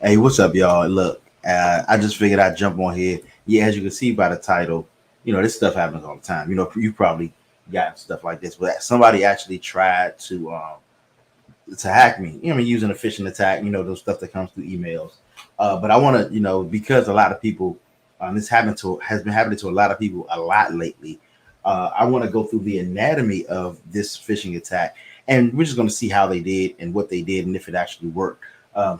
Hey, what's up, y'all? Look, I just figured I'd jump on here. Yeah, as you can see by the title, this stuff happens all the time. You probably got stuff like this, but somebody actually tried to hack me. Using a phishing attack. Those stuff that comes through emails. But I want to, because a lot of people, this has been happening to a lot of people a lot lately. I want to go through the anatomy of this phishing attack, and we're just going to see how they did and what they did and if it actually worked.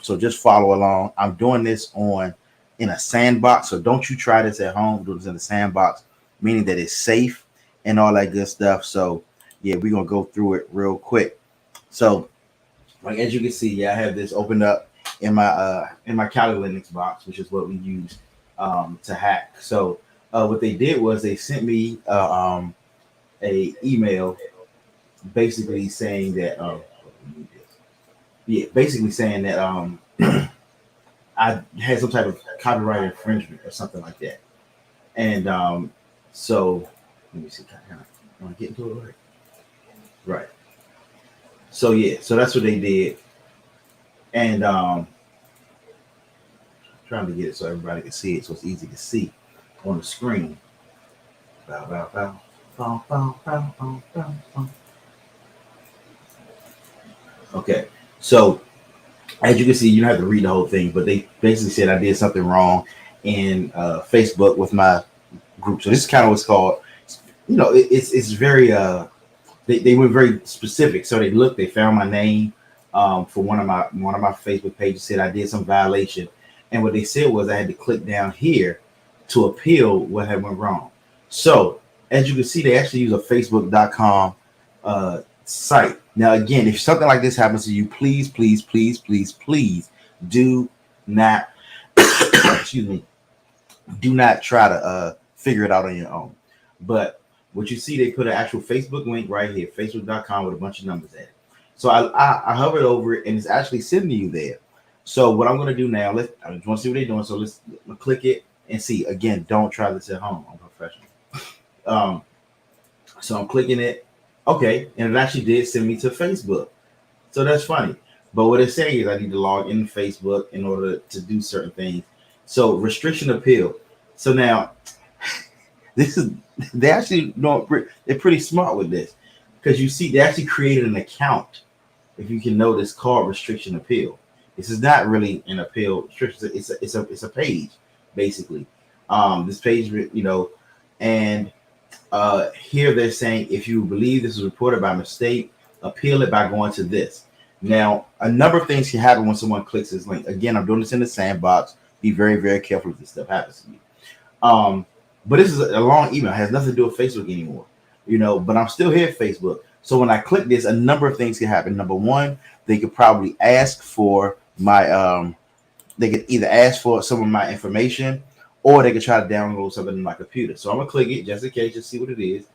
So just follow along. I'm doing this in a sandbox, so don't you try this at home. Do this in a sandbox, meaning that it's safe and all that good stuff. So yeah, we're gonna go through it real quick. So like as you can see, yeah, I have this opened up in my Kali Linux box, which is what we use to hack. So what they did was they sent me a email basically saying that basically saying that I had some type of copyright infringement or something like that. And so let me see, kind of want to get into it right. Right. So yeah, so that's what they did, and trying to get it so everybody can see it, so it's easy to see on the screen. Bow, bow, bow. Bow, bow, bow, bow, bow, bow. Okay, so as you can see, you don't have to read the whole thing, but they basically said I did something wrong in Facebook with my group. So this is kind of what's called, it's very they were very specific. So they found my name for one of my Facebook pages, said I did some violation, and what they said was I had to click down here to appeal what had went wrong. So as you can see, they actually use a Facebook.com site. Now, again, if something like this happens to you, please, please, please, please, please do not, excuse me, do not try to figure it out on your own. But what you see, they put an actual Facebook link right here, facebook.com with a bunch of numbers at it. So I hovered over it and it's actually sending you there. So what I'm going to do now, I just want to see what they're doing. So let's click it and see. Again, don't try this at home. I'm professional. So I'm clicking it. Okay, and it actually did send me to Facebook. So that's funny. But what it's saying is I need to log in Facebook in order to do certain things. So restriction appeal. So now this is they actually don't they're pretty smart with this because you see they actually created an account, if you can notice, called restriction appeal. This is not really an appeal restriction. It's a page basically. This page, and here they're saying if you believe this was reported by mistake, appeal it by going to this. Now, a number of things can happen when someone clicks this link. Again, I'm doing this in the sandbox. Be very, very careful if this stuff happens to you. But this is a long email. It has nothing to do with Facebook anymore, but I'm still here at Facebook. So when I click this, a number of things can happen. Number one, they could probably ask for they could either ask for some of my information or they could try to download something in my computer. So I'm going to click it just in case, just see what it is.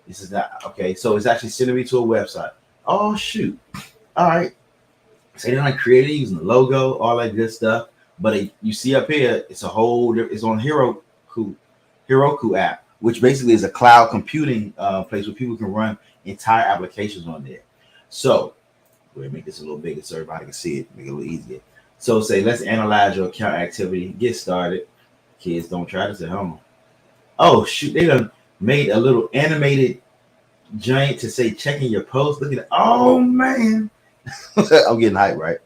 This is not, okay, so it's actually sending me to a website. Oh, shoot. All right. So then I created using the logo, all that good stuff. But you see up here, it's on Heroku app, which basically is a cloud computing place where people can run entire applications on there. So we'll make this a little bigger so everybody can see it, make it a little easier. So say, let's analyze your account activity, get started. Kids, don't try this at home. Oh, shoot, they done made a little animated giant to say checking your post. Look at it. Oh, man. I'm getting hyped, right?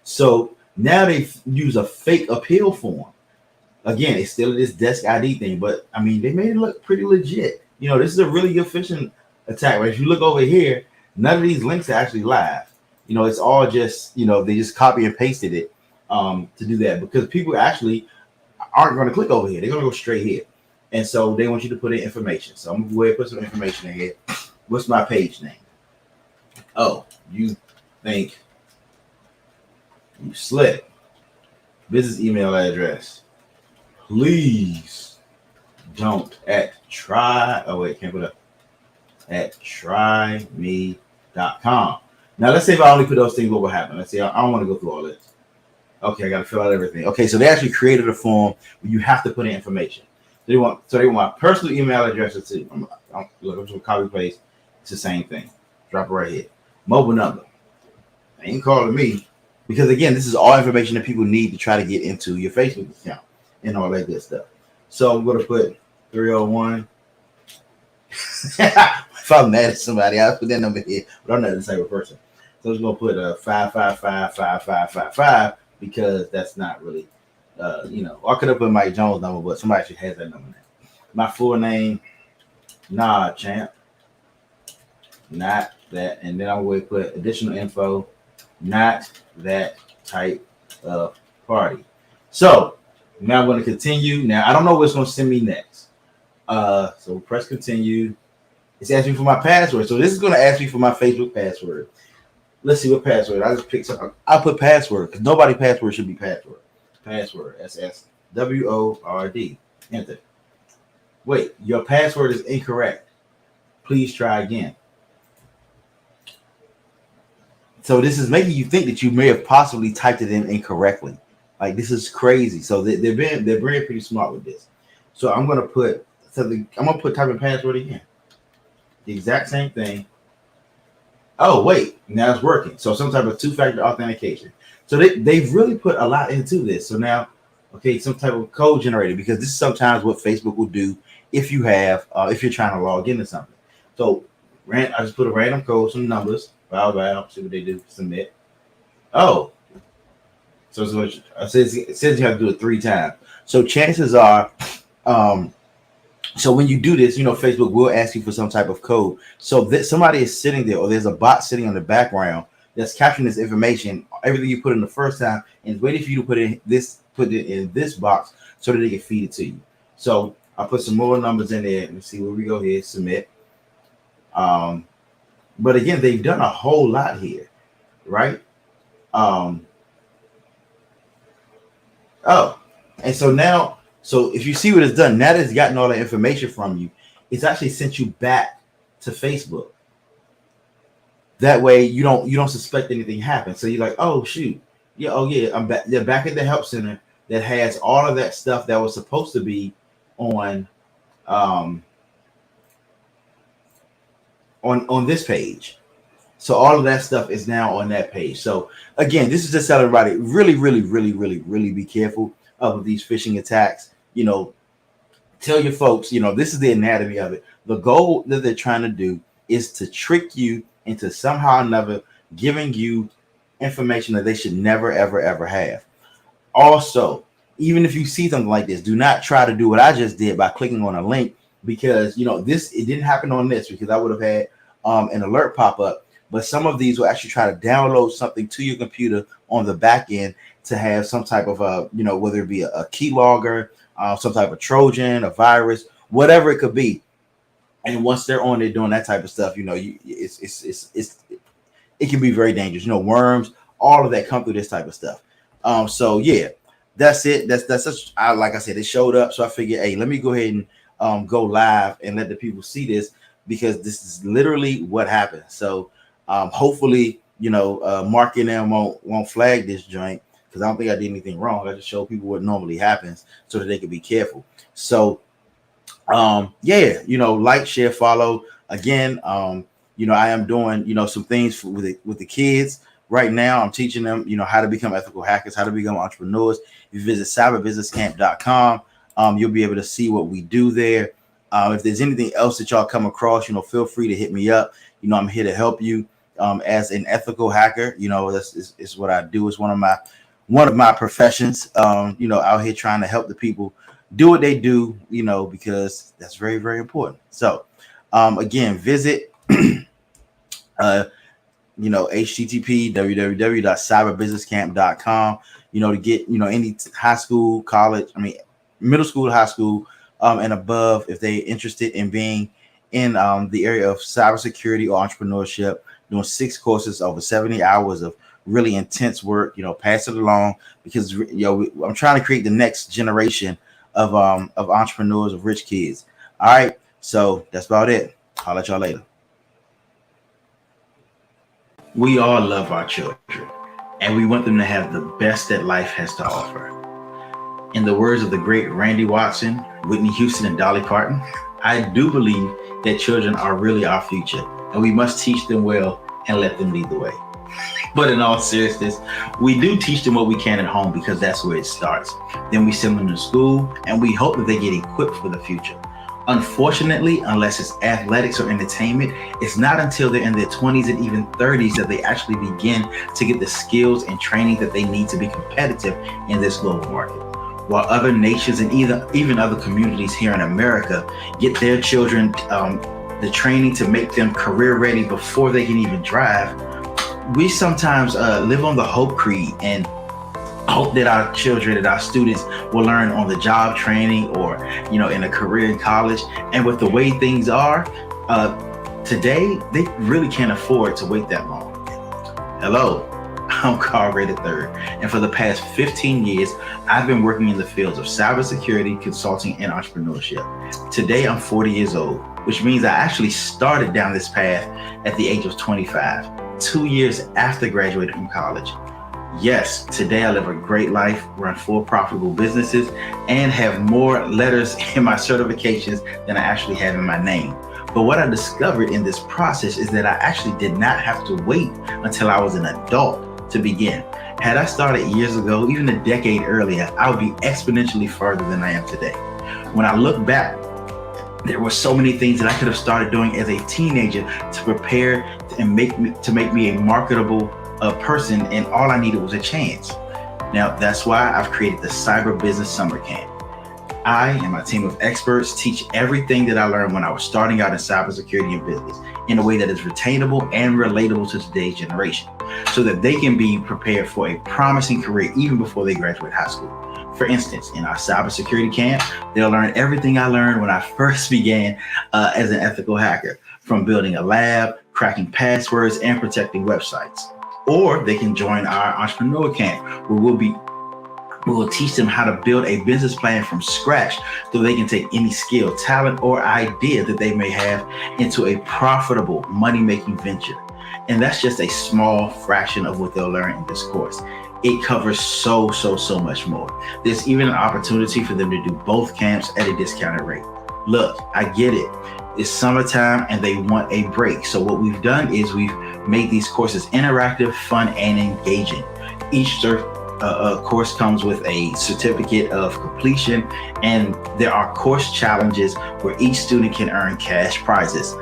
So now they use a fake appeal form. Again, it's still this desk ID thing, but I mean, they made it look pretty legit. This is a really good phishing attack. Right? If you look over here, none of these links are actually live. It's all just, they just copy and pasted it to do that because people actually aren't going to click over here. They're going to go straight here. And so they want you to put in information. So I'm going to go ahead and put some information in here. What's my page name? Oh, you think you slick. Business email address. Please don't can't put up at tryme.com. Now let's say if I only put those things, what will happen? Let's say I don't want to go through all this. Okay, I got to fill out everything. Okay, so they actually created a form where you have to put in information. They want my personal email address too. I'm just gonna copy paste. It's the same thing. Drop it right here. Mobile number. They ain't calling me. because again, this is all information that people need to try to get into your Facebook account and all that good stuff. So I'm gonna put 301. If I'm mad at somebody, I'll put that number here, but I'm not the type of person. So I'm just gonna put 5555555 because that's not really, I could have put Mike Jones' number, but somebody actually has that number now. My full name, nah, champ, not that, and then I'm going to put additional info, not that type of party. So now I'm going to continue. Now I don't know what's going to send me next. So press continue. It's asking me for my password. So this is going to ask me for my Facebook password. Let's see what password. I just picked something. I'll put password because nobody password should be password. Password. SSWORD. Enter. Wait, your password is incorrect. Please try again. So this is making you think that you may have possibly typed it in incorrectly. Like this is crazy. So they're being pretty smart with this. So I'm gonna put something. I'm gonna put type in password again. The exact same thing. Oh wait, now it's working. So some type of two-factor authentication. So they've really put a lot into this. So now, okay, some type of code generator because this is sometimes what Facebook will do if you have if you're trying to log into something. So I just put a random code, some numbers. Wow, see what they do. Submit. Oh, so it says you have to do it 3 times. So chances are, so when you do this, Facebook will ask you for some type of code. So that somebody is sitting there, or there's a bot sitting in the background that's capturing this information, everything you put in the first time, and waiting for you to put it in this box so that they can feed it to you. So I'll put some more numbers in there. Let me see where we go here. Submit. But again, they've done a whole lot here, right? And so now, so if you see what it's done, now that it's gotten all the information from you, it's actually sent you back to Facebook. That way you don't suspect anything happened. So you're like, oh shoot, yeah, oh yeah, I'm back. They're back at the help center that has all of that stuff that was supposed to be on this page. So all of that stuff is now on that page. So again, this is just telling everybody really, really, really, really, really be careful of these phishing attacks. Tell your folks, this is the anatomy of it. The goal that they're trying to do is to trick you into somehow or another giving you information that they should never, ever, ever have. Also, even if you see something like this, do not try to do what I just did by clicking on a link because, it didn't happen on this because I would have had an alert pop up. But some of these will actually try to download something to your computer on the back end to have some type of whether it be a keylogger, some type of Trojan, a virus, whatever it could be. And once they're on there doing that type of stuff, it can be very dangerous. Worms, all of that come through this type of stuff. So yeah, that's it. That's such. Like I said, it showed up, so I figured, hey, let me go ahead and go live and let the people see this because this is literally what happened. So hopefully, Mark and them won't flag this joint because I don't think I did anything wrong. I just show people what normally happens so that they can be careful. So like, share, follow. Again, I am doing, some things with the kids right now. I'm teaching them, how to become ethical hackers, how to become entrepreneurs. If you visit cyberbusinesscamp.com, you'll be able to see what we do there. If there's anything else that y'all come across, feel free to hit me up. I'm here to help you as an ethical hacker. That's is what I do. It's one of my professions, out here trying to help the people do what they do, because that's very, very important. So, again, visit, http www.cyberbusinesscamp.com, to get, any high school, college, middle school, high school, and above, if they're interested in being in the area of cybersecurity or entrepreneurship, doing 6 courses over 70 hours of really intense work, pass it along because, I'm trying to create the next generation of entrepreneurs, of rich kids. All right. So that's about it. I'll let y'all later. We all love our children and we want them to have the best that life has to offer. In the words of the great Randy Watson, Whitney Houston, and Dolly Parton, I do believe that children are really our future and we must teach them well and let them lead the way. But in all seriousness, we do teach them what we can at home because that's where it starts. Then we send them to school and we hope that they get equipped for the future. Unfortunately, unless it's athletics or entertainment, it's not until they're in their 20s and even 30s that they actually begin to get the skills and training that they need to be competitive in this global market. While other nations and even other communities here in America get their children the training to make them career ready before they can even drive, we sometimes live on the hope creed and hope that our children and our students will learn on the job training or, in a career in college. And with the way things are today, they really can't afford to wait that long. Hello, I'm Carl Ray III, and for the past 15 years, I've been working in the fields of cybersecurity, consulting, and entrepreneurship. Today, I'm 40 years old, which means I actually started down this path at the age of 25, 2 years after graduating from college. Yes, today I live a great life, run 4 profitable businesses, and have more letters in my certifications than I actually have in my name. But what I discovered in this process is that I actually did not have to wait until I was an adult to begin. Had I started years ago, even a decade earlier, I would be exponentially further than I am today. When I look back, there were so many things that I could have started doing as a teenager to prepare and make me a marketable person, and all I needed was a chance. Now, that's why I've created the Cyber Business Summer Camp. I and my team of experts teach everything that I learned when I was starting out in cybersecurity and business in a way that is retainable and relatable to today's generation, so that they can be prepared for a promising career even before they graduate high school. For instance, in our cybersecurity camp, they'll learn everything I learned when I first began as an ethical hacker, from building a lab, cracking passwords, and protecting websites. Or they can join our entrepreneur camp, where we will teach them how to build a business plan from scratch so they can take any skill, talent, or idea that they may have into a profitable money-making venture. And that's just a small fraction of what they'll learn in this course. It covers so much more. There's even an opportunity for them to do both camps at a discounted rate. Look, I get it. It's summertime and they want a break. So what we've done is we've made these courses interactive, fun, and engaging. Each course comes with a certificate of completion, and there are course challenges where each student can earn cash prizes.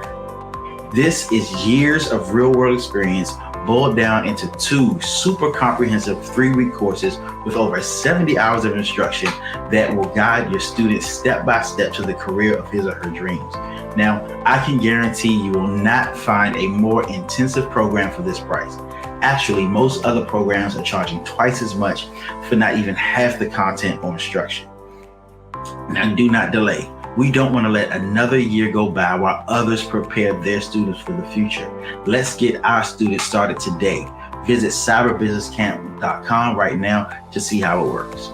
This is years of real-world experience boiled down into 2 super comprehensive 3-week courses with over 70 hours of instruction that will guide your students step by step to the career of his or her dreams. Now, I can guarantee you will not find a more intensive program for this price. Actually, most other programs are charging twice as much for not even half the content or instruction. Now, do not delay. We don't want to let another year go by while others prepare their students for the future. Let's get our students started today. Visit cyberbusinesscamp.com right now to see how it works.